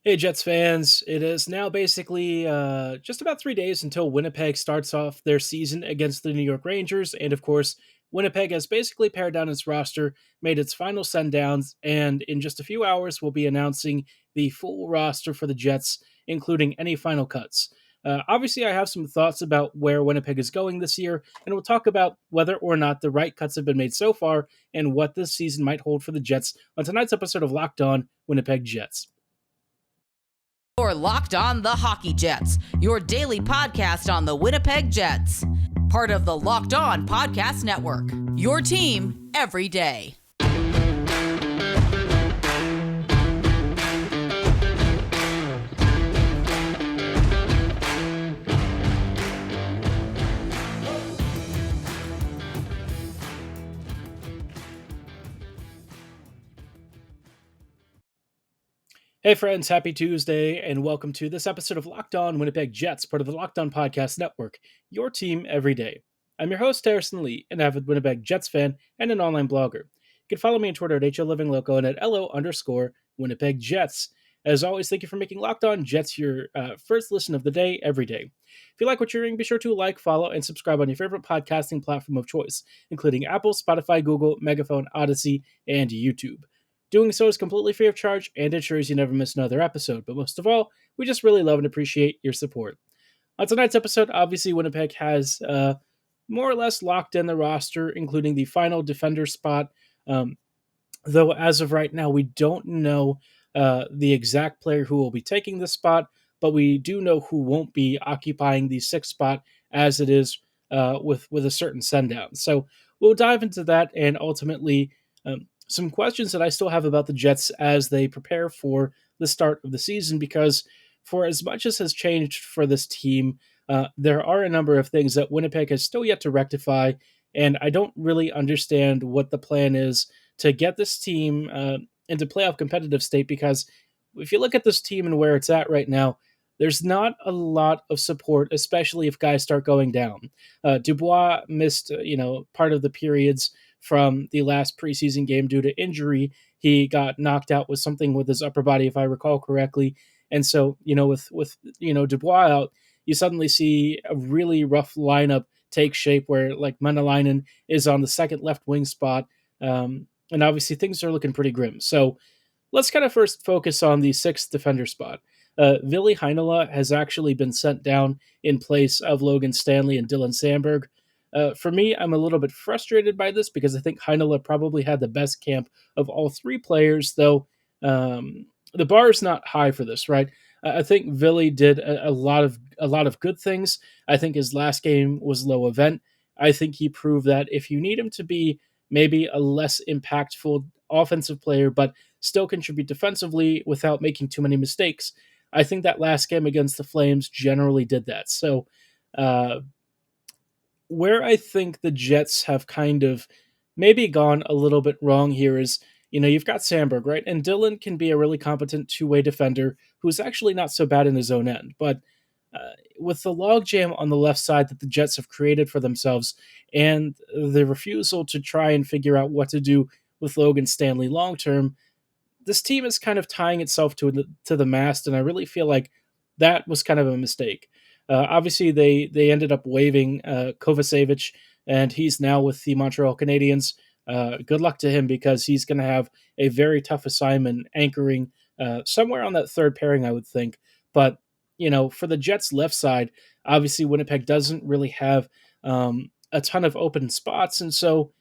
Hey, Jets fans. It is now basically just about 3 days until Winnipeg starts off their season against the New York Rangers. And of course, Winnipeg has basically pared down its roster, made its final send downs, and in just a few hours, we'll be announcing the full roster for the Jets, including any final cuts. Obviously, I have some thoughts about where Winnipeg is going this year, and we'll talk about whether or not the right cuts have been made so far and what this season might hold for the Jets on tonight's episode of Locked On Winnipeg Jets. You're Locked On the Hockey Jets, your daily podcast on the Winnipeg Jets. Part of the Locked On Podcast Network, your team every day. Hey friends, happy Tuesday, and welcome to this episode of Locked On Winnipeg Jets, part of the Locked On Podcast Network, your team every day. I'm your host, Harrison Lee, an avid Winnipeg Jets fan and an online blogger. You can follow me on Twitter at HLivingLoco and at LO_Winnipeg Jets. As always, thank you for making Locked On Jets your first listen of the day every day. If you like what you're hearing, be sure to like, follow, and subscribe on your favorite podcasting platform of choice, including Apple, Spotify, Google, Megaphone, Odyssey, and YouTube. Doing so is completely free of charge and ensures you never miss another episode, but most of all, we just really love and appreciate your support. On tonight's episode, obviously Winnipeg has more or less locked in the roster, including the final defender spot, though as of right now, we don't know the exact player who will be taking the spot, but we do know who won't be occupying the sixth spot as it is with a certain send-down. So we'll dive into that and ultimately some questions that I still have about the Jets as they prepare for the start of the season, because for as much as has changed for this team, there are a number of things that Winnipeg has still yet to rectify, and I don't really understand what the plan is to get this team into playoff competitive state, because if you look at this team and where it's at right now, there's not a lot of support, especially if guys start going down. Dubois missed, part of the periods from the last preseason game due to injury. He got knocked out with something with his upper body, if I recall correctly. And so, with Dubois out, you suddenly see a really rough lineup take shape where like Menelainen is on the second left wing spot. And obviously things are looking pretty grim. So let's kind of first focus on the sixth defender spot. Ville Heinola has actually been sent down in place of Logan, Stanley, and Dylan Samberg. For me, I'm a little bit frustrated by this because I think Heinola probably had the best camp of all three players, though the bar is not high for this, right? I think Ville did a lot of good things. I think his last game was low event. I think he proved that if you need him to be maybe a less impactful offensive player, but still contribute defensively without making too many mistakes, I think that last game against the Flames generally did that. So, where I think the Jets have kind of maybe gone a little bit wrong here is, you've got Samberg, right? And Dylan can be a really competent two-way defender who's actually not so bad in his own end. But with the logjam on the left side that the Jets have created for themselves and the refusal to try and figure out what to do with Logan Stanley long-term, this team is kind of tying itself to the mast, and I really feel like that was kind of a mistake. Obviously, they ended up waiving Kovacevic, and he's now with the Montreal Canadiens. Good luck to him, because he's going to have a very tough assignment anchoring somewhere on that third pairing, I would think. But, for the Jets' left side, obviously Winnipeg doesn't really have a ton of open spots, and so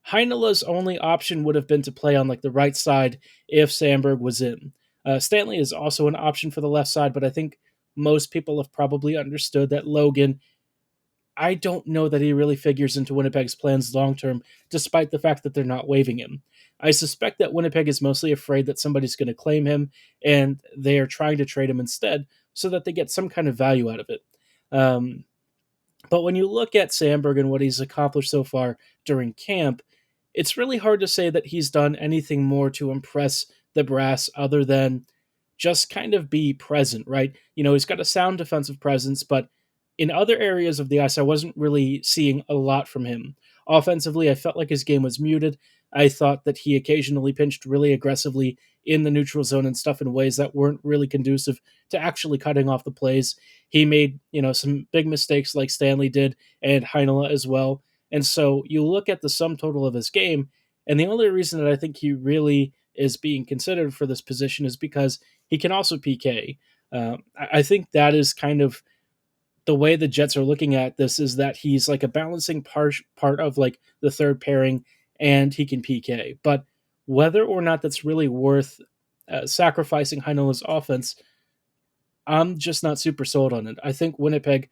Heinola's only option would have been to play on like the right side if Samberg was in. Stanley is also an option for the left side, but I think most people have probably understood that Logan, I don't know that he really figures into Winnipeg's plans long term, despite the fact that they're not waiving him. I suspect that Winnipeg is mostly afraid that somebody's going to claim him, and they are trying to trade him instead so that they get some kind of value out of it. But when you look at Samberg and what he's accomplished so far during camp, it's really hard to say that he's done anything more to impress the brass other than just kind of be present, right? He's got a sound defensive presence, but in other areas of the ice, I wasn't really seeing a lot from him. Offensively, I felt like his game was muted. I thought that he occasionally pinched really aggressively in the neutral zone and stuff in ways that weren't really conducive to actually cutting off the plays. He made, some big mistakes like Stanley did and Heinola as well. And so you look at the sum total of his game, and the only reason that I think he really is being considered for this position is because he can also PK. I think that is kind of the way the Jets are looking at this, is that he's like a balancing part of like the third pairing, and he can PK. But whether or not that's really worth sacrificing Heinola's offense, I'm just not super sold on it. I think Winnipeg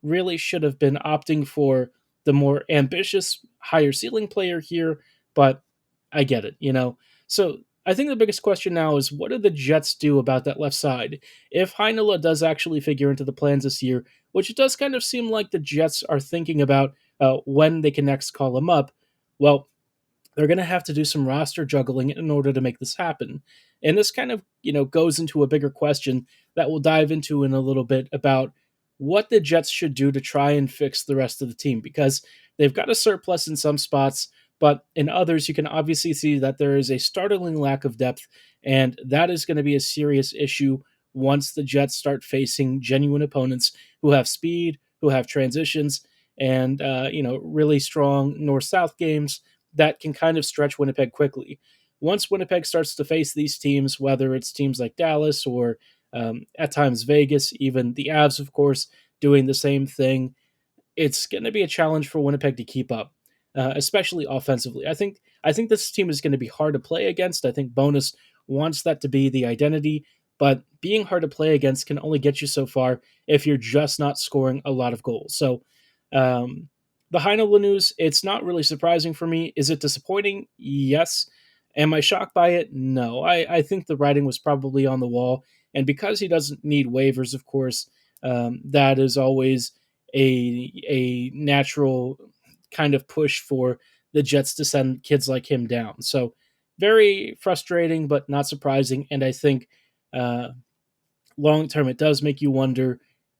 really should have been opting for the more ambitious, higher ceiling player here, but I get it. So I think the biggest question now is, what do the Jets do about that left side? If Heinola does actually figure into the plans this year, which it does kind of seem like the Jets are thinking about when they can next call him up, well, they're going to have to do some roster juggling in order to make this happen. And this kind of, goes into a bigger question that we'll dive into in a little bit about what the Jets should do to try and fix the rest of the team, because they've got a surplus in some spots, but in others you can obviously see that there is a startling lack of depth, and that is going to be a serious issue once the Jets start facing genuine opponents who have speed, who have transitions, and really strong north-south games that can kind of stretch Winnipeg quickly. Once Winnipeg starts to face these teams, whether it's teams like Dallas or at times Vegas, even the Avs, of course, doing the same thing, it's going to be a challenge for Winnipeg to keep up, especially offensively. I think this team is going to be hard to play against. I think Bonus wants that to be the identity, but being hard to play against can only get you so far if you're just not scoring a lot of goals. So um, the Heinola news, it's not really surprising for me. Is it disappointing? Yes. Am I shocked by it? No. I think the writing was probably on the wall. And because he doesn't need waivers, of course, that is always a natural kind of push for the Jets to send kids like him down. So very frustrating, but not surprising. And I think uh, long term, it does make you wonder,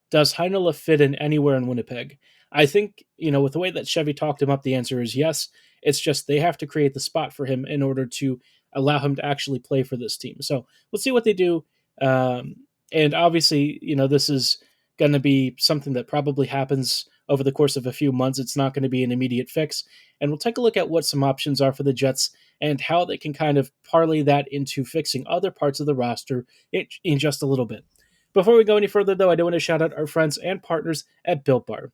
does Heinola fit in anywhere in Winnipeg? I think, with the way that Chevy talked him up, the answer is yes. It's just they have to create the spot for him in order to allow him to actually play for this team. So we'll see what they do. Um, and obviously, this is going to be something that probably happens over the course of a few months. It's not going to be an immediate fix. And we'll take a look at what some options are for the Jets and how they can kind of parlay that into fixing other parts of the roster in just a little bit. Before we go any further, though, I do want to shout out our friends and partners at Built Bar.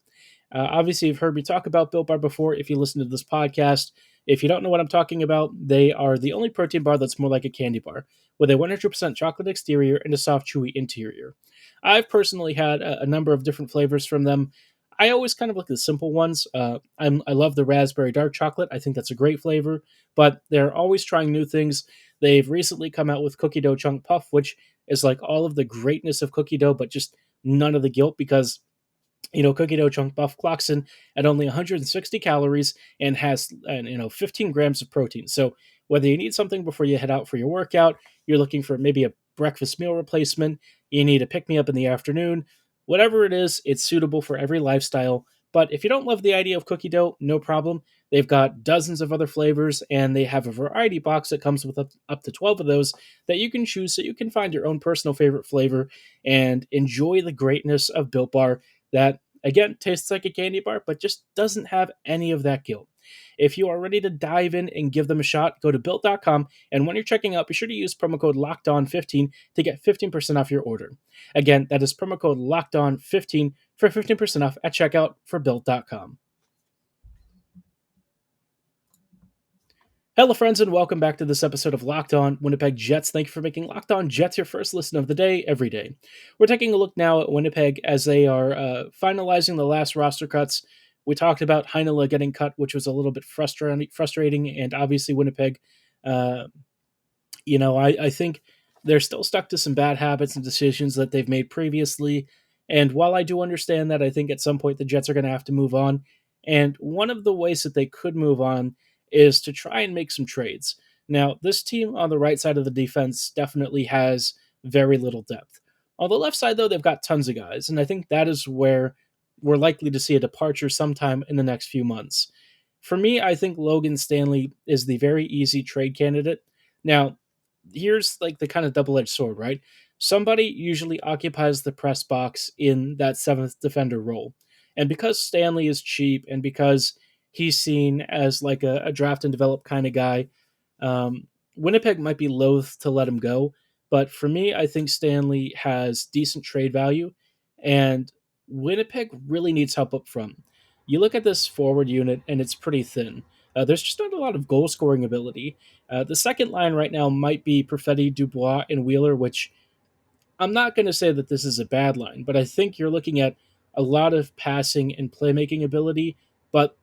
Obviously, you've heard me talk about Built Bar before if you listen to this podcast. If you don't know what I'm talking about, they are the only protein bar that's more like a candy bar, with a 100% chocolate exterior and a soft, chewy interior. I've personally had a number of different flavors from them. I always kind of like the simple ones. I love the raspberry dark chocolate. I think that's a great flavor, but they're always trying new things. They've recently come out with cookie dough chunk puff, which is like all of the greatness of cookie dough, but just none of the guilt, because cookie dough chunk puff clocks in at only 160 calories and has 15 grams of protein. So whether you need something before you head out for your workout, you're looking for maybe a breakfast meal replacement, you need a pick me up in the afternoon, whatever it is, it's suitable for every lifestyle. But if you don't love the idea of cookie dough, no problem. They've got dozens of other flavors, and they have a variety box that comes with up to 12 of those that you can choose, so you can find your own personal favorite flavor and enjoy the greatness of Built Bar that, again, tastes like a candy bar, but just doesn't have any of that guilt. If you are ready to dive in and give them a shot, go to built.com, and when you're checking out, be sure to use promo code LOCKEDON15 to get 15% off your order. Again, that is promo code LOCKEDON15 for 15% off at checkout for built.com. Hello, friends, and welcome back to this episode of Locked On Winnipeg Jets. Thank you for making Locked On Jets your first listen of the day, every day. We're taking a look now at Winnipeg as they are finalizing the last roster cuts. We talked about Heinola getting cut, which was a little bit frustrating, and obviously Winnipeg, I think they're still stuck to some bad habits and decisions that they've made previously. And while I do understand that, I think at some point the Jets are going to have to move on. And one of the ways that they could move on is to try and make some trades. Now, this team on the right side of the defense definitely has very little depth. On the left side, though, they've got tons of guys, and I think that is where we're likely to see a departure sometime in the next few months. For me, I think Logan Stanley is the very easy trade candidate. Now, here's like the kind of double-edged sword, right? Somebody usually occupies the press box in that seventh defender role. And because Stanley is cheap and because he's seen as like a draft and develop kind of guy, Winnipeg might be loath to let him go. But for me, I think Stanley has decent trade value, and Winnipeg really needs help up front. You look at this forward unit, and it's pretty thin. There's just not a lot of goal scoring ability. The second line right now might be Perfetti, Dubois, and Wheeler, which I'm not going to say that this is a bad line, but I think you're looking at a lot of passing and playmaking ability. But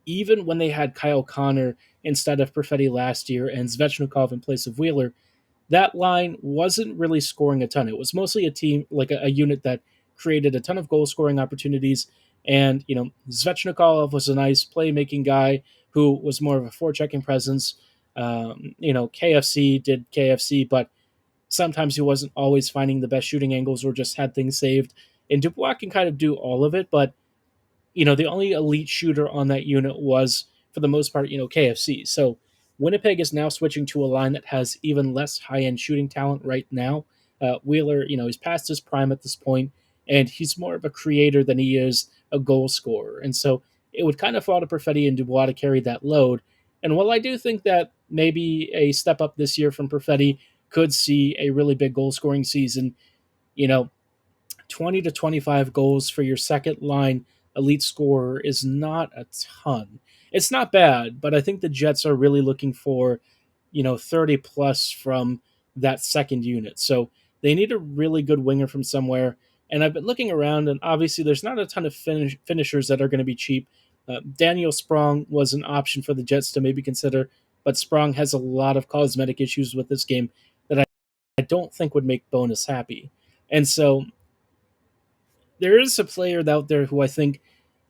even when they had Kyle Connor instead of Perfetti last year and Svechnikov in place of Wheeler, that line wasn't really scoring a ton. It was mostly a team, like a unit that created a ton of goal scoring opportunities. And, Svechnikov was a nice playmaking guy who was more of a forechecking presence. KFC did KFC, but sometimes he wasn't always finding the best shooting angles or just had things saved. And Dubois can kind of do all of it, but the only elite shooter on that unit was, for the most part, KFC. So Winnipeg is now switching to a line that has even less high end shooting talent right now. Wheeler, he's past his prime at this point, and he's more of a creator than he is a goal scorer. And so it would kind of fall to Perfetti and Dubois to carry that load. And while I do think that maybe a step up this year from Perfetti could see a really big goal scoring season, you know, 20 to 25 goals for your second line elite scorer is not a ton. It's not bad, but I think the Jets are really looking for, 30 plus from that second unit. So they need a really good winger from somewhere. And I've been looking around, and obviously there's not a ton of finishers that are going to be cheap. Daniel Sprong was an option for the Jets to maybe consider, but Sprong has a lot of cosmetic issues with this game that I don't think would make Bonus happy. And so there is a player out there who I think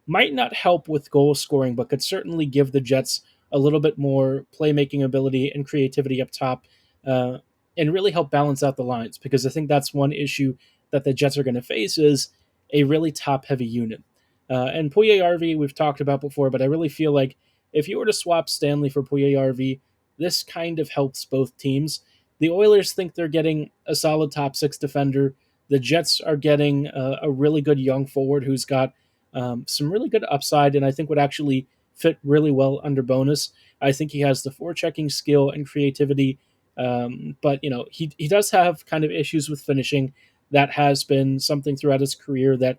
might not help with goal scoring, but could certainly give the Jets a little bit more playmaking ability and creativity up top, uh, and really help balance out the lines. Because I think that's one issue that the Jets are going to face is a really top heavy unit. And Puya we've talked about before, but I really feel like if you were to swap Stanley for Puya this kind of helps both teams. The Oilers think they're getting a solid top six defender. The Jets are getting a really good young forward who's got some really good upside, and I think would actually fit really well under Bonus. I think he has the forechecking skill and creativity, but he does have kind of issues with finishing. That has been something throughout his career that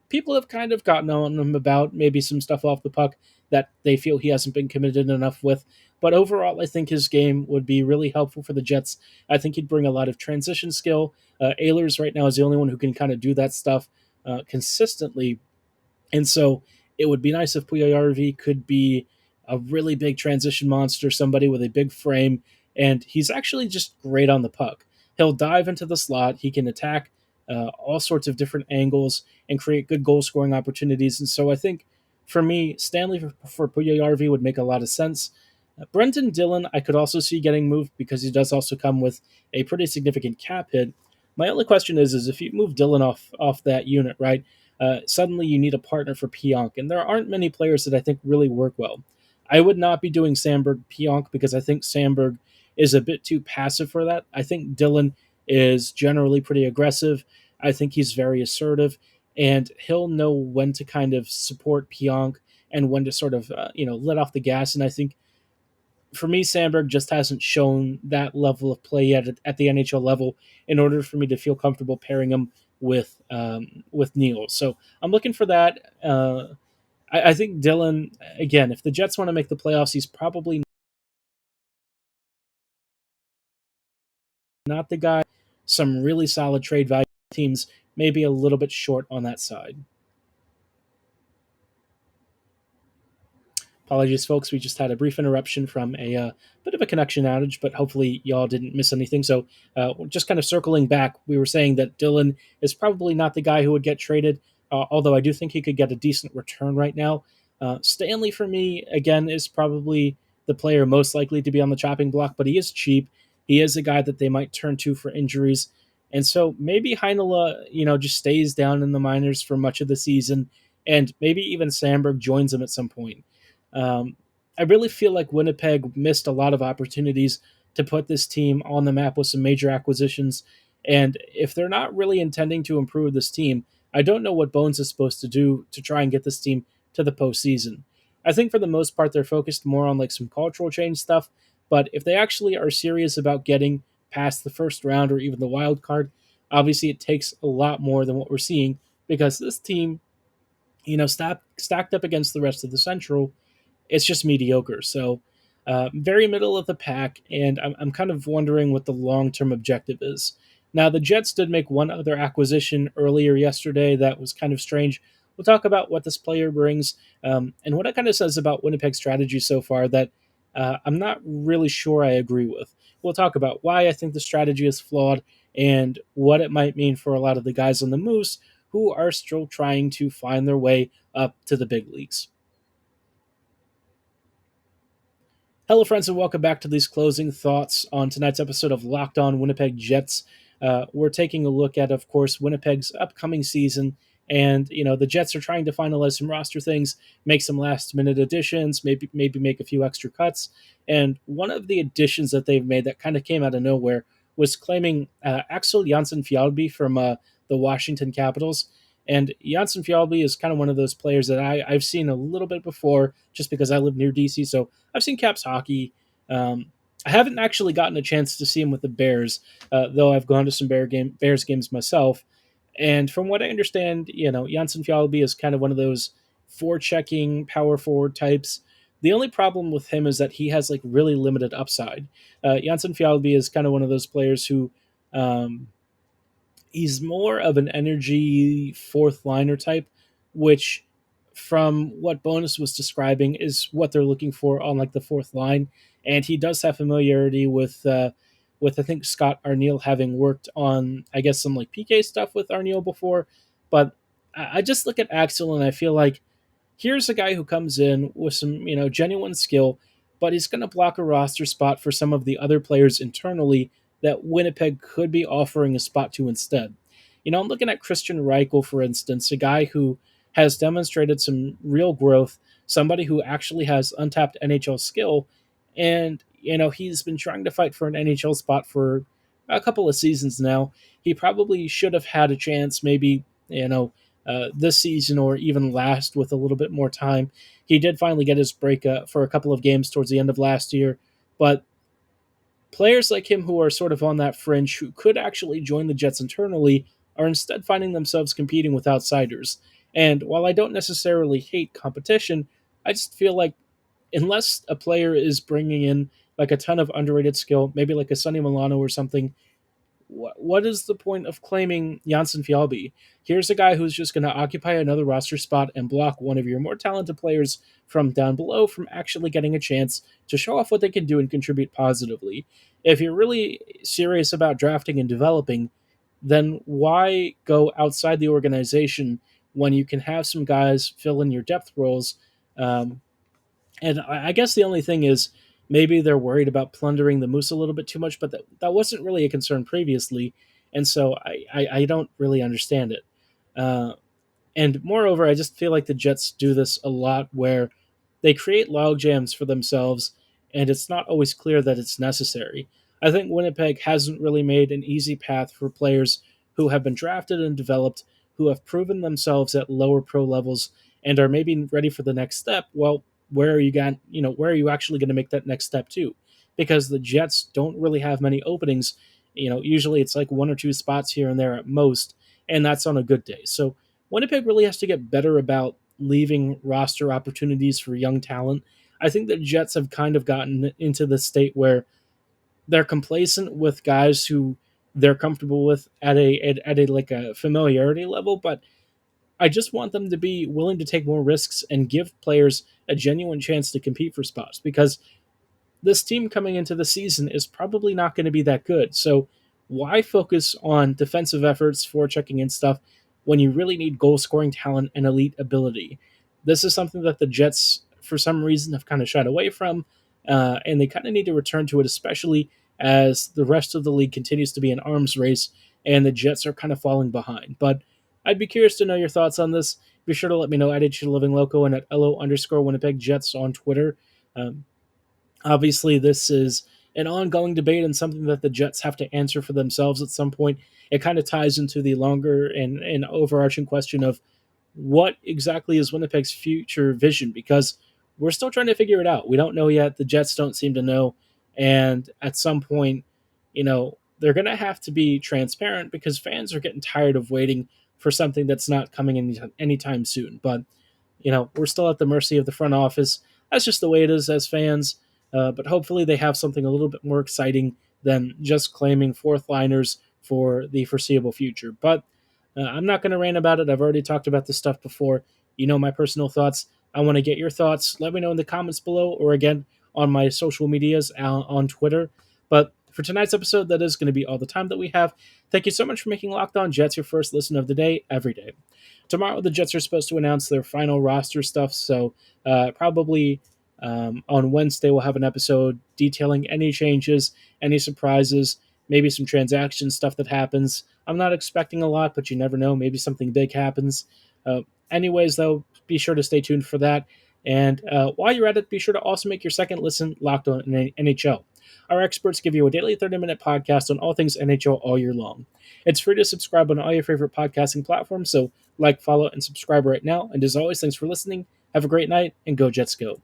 people have kind of gotten on him about. Maybe some stuff off the puck that they feel he hasn't been committed enough with. But overall, I think his game would be really helpful for the Jets. I think he'd bring a lot of transition skill. Ehlers right now is the only one who can kind of do that stuff consistently, and so it would be nice if Puyarvi could be a really big transition monster, somebody with a big frame, and he's actually just great on the puck. He'll dive into the slot, he can attack all sorts of different angles and create good goal scoring opportunities. And so I think for me, Stanley for Puyarvi would make a lot of sense. Brenton Dillon, I could also see getting moved because he does also come with a pretty significant cap hit. My only question is if you move Dillon off that unit, right? Suddenly you need a partner for Pionk, and there aren't many players that I think really work well. I would not be doing Samberg Pionk because I think Samberg is a bit too passive for that. I think Dillon is generally pretty aggressive. I think he's very assertive, and he'll know when to kind of support Pionk and when to sort of let off the gas. And I think for me, Sandberg just hasn't shown that level of play yet at the NHL level in order for me to feel comfortable pairing him with Neal. So I'm looking for that. I think Dillon, again, if the Jets want to make the playoffs, he's probably not the guy. Some really solid trade value teams, maybe a little bit short on that side. Apologies, folks. We just had a brief interruption from a bit of a connection outage, but hopefully y'all didn't miss anything. So, just kind of circling back, we were saying that Dillon is probably not the guy who would get traded, although I do think he could get a decent return right now. Stanley, for me, again, is probably the player most likely to be on the chopping block, but he is cheap. He is a guy that they might turn to for injuries. And so maybe Heinola, just stays down in the minors for much of the season, and maybe even Samberg joins him at some point. I really feel like Winnipeg missed a lot of opportunities to put this team on the map with some major acquisitions. And if they're not really intending to improve this team, I don't know what Bones is supposed to do to try and get this team to the postseason. I think for the most part, they're focused more on like some cultural change stuff. But if they actually are serious about getting past the first round or even the wild card, obviously it takes a lot more than what we're seeing because this team, stacked up against the rest of the Central, it's just mediocre. So, very middle of the pack, and I'm kind of wondering what the long term objective is. Now, the Jets did make one other acquisition earlier yesterday that was kind of strange. We'll talk about what this player brings and what it kind of says about Winnipeg's strategy so far that I'm not really sure I agree with. We'll talk about why I think the strategy is flawed and what it might mean for a lot of the guys on the Moose who are still trying to find their way up to the big leagues. Hello, friends, and welcome back to these closing thoughts on tonight's episode of Locked On Winnipeg Jets. We're taking a look at, of course, Winnipeg's upcoming season, and the Jets are trying to finalize some roster things, make some last-minute additions, maybe make a few extra cuts. And one of the additions that they've made that kind of came out of nowhere was claiming Axel Janssen-Fjallby from the Washington Capitals. And Janssen Fjallby is kind of one of those players that I've seen a little bit before just because I live near DC. So I've seen Caps hockey. I haven't actually gotten a chance to see him with the Bears, though I've gone to some Bears games myself. And from what I understand, Janssen Fjallby is kind of one of those forechecking power forward types. The only problem with him is that he has like really limited upside. Janssen Fjallby is kind of one of those players who he's more of an energy fourth liner type, which from what Bonus was describing is what they're looking for on like the fourth line. And he does have familiarity with I think Scott Arniel having worked on I guess some like PK stuff with Arniel before. But I just look at Axel and I feel like here's a guy who comes in with some, genuine skill, but he's going to block a roster spot for some of the other players internally that Winnipeg could be offering a spot to instead. I'm looking at Christian Reichel, for instance, a guy who has demonstrated some real growth, somebody who actually has untapped NHL skill, and, he's been trying to fight for an NHL spot for a couple of seasons now. He probably should have had a chance, maybe, this season or even last with a little bit more time. He did finally get his break for a couple of games towards the end of last year, but players like him who are sort of on that fringe who could actually join the Jets internally are instead finding themselves competing with outsiders. And while I don't necessarily hate competition, I just feel like unless a player is bringing in like a ton of underrated skill, maybe like a Sonny Milano or something, what is the point of claiming Janssen Fjallby? Here's a guy who's just going to occupy another roster spot and block one of your more talented players from down below from actually getting a chance to show off what they can do and contribute positively. If you're really serious about drafting and developing, then why go outside the organization when you can have some guys fill in your depth roles? And I guess the only thing is maybe they're worried about plundering the Moose a little bit too much, but that wasn't really a concern previously. And so I don't really understand it. And moreover, I just feel like the Jets do this a lot where they create log jams for themselves, and it's not always clear that it's necessary. I think Winnipeg hasn't really made an easy path for players who have been drafted and developed, who have proven themselves at lower pro levels and are maybe ready for the next step. Well, where are you actually going to make that next step to? Because the Jets don't really have many openings. Usually it's like one or two spots here and there at most, and that's on a good day. So Winnipeg really has to get better about leaving roster opportunities for young talent. I think the Jets have kind of gotten into the state where they're complacent with guys who they're comfortable with at a like a familiarity level, but I just want them to be willing to take more risks and give players a genuine chance to compete for spots because this team coming into the season is probably not going to be that good. So why focus on defensive efforts, forechecking and stuff when you really need goal scoring talent and elite ability? This is something that the Jets, for some reason, have kind of shied away from, and they kind of need to return to it, especially as the rest of the league continues to be an arms race and the Jets are kind of falling behind. But I'd be curious to know your thoughts on this. Be sure to let me know at HLivingLoco and at LO_Winnipeg Jets on Twitter. Um, Obviously, this is an ongoing debate and something that the Jets have to answer for themselves at some point. It kind of ties into the longer and overarching question of what exactly is Winnipeg's future vision, because we're still trying to figure it out. We don't know yet. The Jets don't seem to know. And at some point, they're going to have to be transparent because fans are getting tired of waiting for something that's not coming anytime soon. But we're still at the mercy of the front office. That's just the way it is as fans. But hopefully they have something a little bit more exciting than just claiming fourth liners for the foreseeable future. But I'm not going to rant about it. I've already talked about this stuff before. You know my personal thoughts. I want to get your thoughts. Let me know in the comments below, or again on my social medias on Twitter. But for tonight's episode, that is going to be all the time that we have. Thank you so much for making Locked On Jets your first listen of the day every day. Tomorrow, the Jets are supposed to announce their final roster stuff, so probably on Wednesday we'll have an episode detailing any changes, any surprises, maybe some transaction stuff that happens. I'm not expecting a lot, but you never know. Maybe something big happens. Anyways, though, be sure to stay tuned for that. And while you're at it, be sure to also make your second listen Locked On NHL. Our experts give you a daily 30-minute podcast on all things NHL all year long. It's free to subscribe on all your favorite podcasting platforms, so like, follow, and subscribe right now. And as always, thanks for listening. Have a great night, and go Jets go.